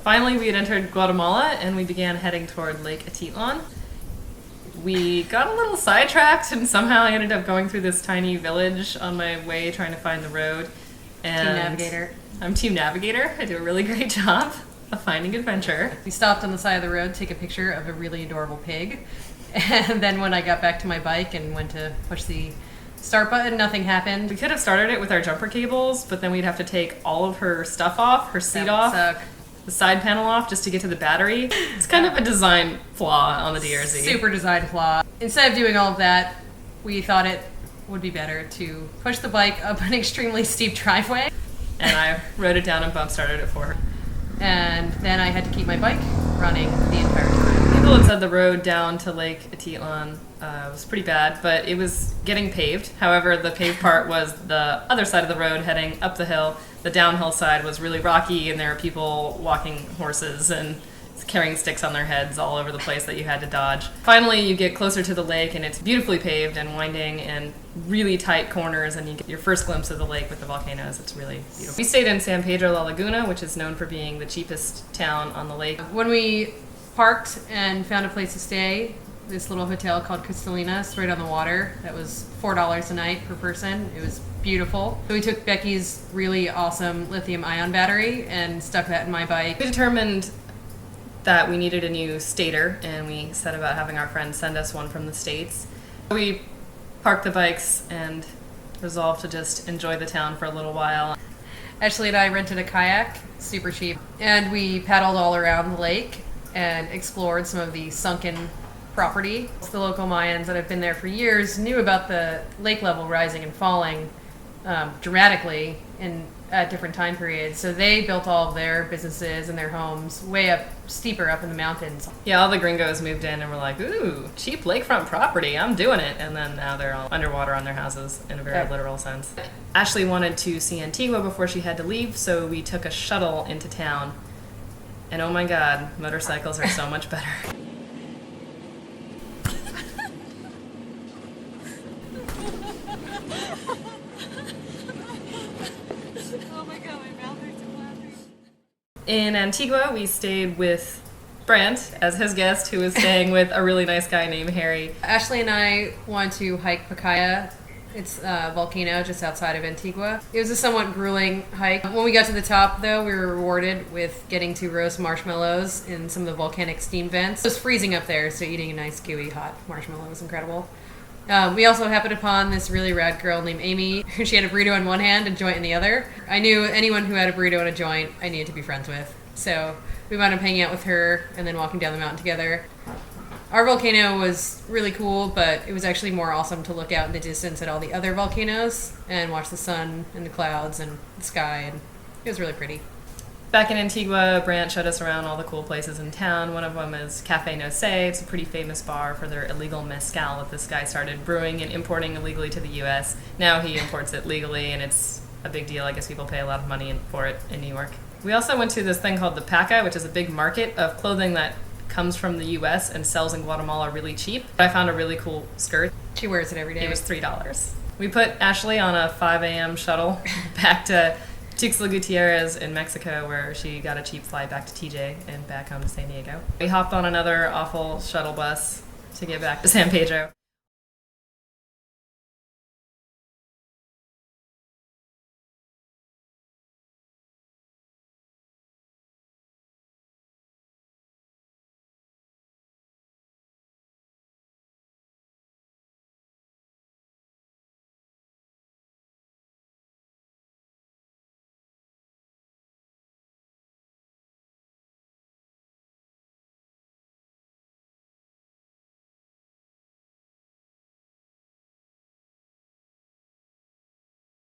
Finally, we had entered Guatemala and we began heading toward Lake Atitlan. We got a little sidetracked and somehow I ended up going through this tiny village on my way trying to find the road. And Team Navigator. I'm Team Navigator. I do a really great job of finding adventure. We stopped on the side of the road to take a picture of a really adorable pig. And then when I got back to my bike and went to push the start button, nothing happened. We could have started it with our jumper cables, but then we'd have to take all of her stuff off, her seat off, the side panel off just to get to the battery. It's kind of a design flaw on the DRZ. Super design flaw. Instead of doing all of that, we thought it would be better to push the bike up an extremely steep driveway. And I wrote it down and bump started it for her. And then I had to keep my bike running the entire time. People had said the road down to Lake Atitlan was pretty bad, but it was getting paved. However, the paved part was the other side of the road heading up the hill. The downhill side was really rocky, and there were people walking horses and carrying sticks on their heads all over the place that you had to dodge. Finally, you get closer to the lake, and it's beautifully paved and winding and really tight corners, and you get your first glimpse of the lake with the volcanoes. It's really beautiful. We stayed in San Pedro La Laguna, which is known for being the cheapest town on the lake. When we parked and found a place to stay, this little hotel called Cristalinas right on the water, that was $4 a night per person. It was beautiful. So we took Becky's really awesome lithium-ion battery and stuck that in my bike. We determined that we needed a new stator, and we set about having our friends send us one from the States. We parked the bikes and resolved to just enjoy the town for a little while. Ashley and I rented a kayak, super cheap, and we paddled all around the lake and explored some of the sunken property. The local Mayans that have been there for years knew about the lake level rising and falling dramatically at different time periods. So they built all of their businesses and their homes way up, steeper up in the mountains. Yeah, all the gringos moved in and were like, ooh, cheap lakefront property, I'm doing it. And then now they're all underwater on their houses in a very literal sense. Ashley wanted to see Antigua before she had to leave, so we took a shuttle into town. And oh my God, motorcycles are so much better. In Antigua, we stayed with Brant as his guest, who was staying with a really nice guy named Harry. Ashley and I wanted to hike Pacaya. It's a volcano just outside of Antigua. It was a somewhat grueling hike. When we got to the top, though, we were rewarded with getting to roast marshmallows in some of the volcanic steam vents. It was freezing up there, so eating a nice, gooey, hot marshmallow was incredible. We also happened upon this really rad girl named Amy. She had a burrito in one hand and a joint in the other. I knew anyone who had a burrito and a joint I needed to be friends with. So we wound up hanging out with her and then walking down the mountain together. Our volcano was really cool, but it was actually more awesome to look out in the distance at all the other volcanoes and watch the sun and the clouds and the sky, and it was really pretty. Back in Antigua, Brant showed us around all the cool places in town. One of them is Cafe No Sé. It's a pretty famous bar for their illegal mezcal that this guy started brewing and importing illegally to the U.S. Now he imports it legally, and it's a big deal. I guess people pay a lot of money for it in New York. We also went to this thing called the Paca, which is a big market of clothing that comes from the U.S. and sells in Guatemala really cheap. I found a really cool skirt. She wears it every day. It was $3. We put Ashley on a 5 a.m. shuttle back to Tuxtla Gutierrez in Mexico, where she got a cheap flight back to TJ and back home to San Diego. We hopped on another awful shuttle bus to get back to San Pedro.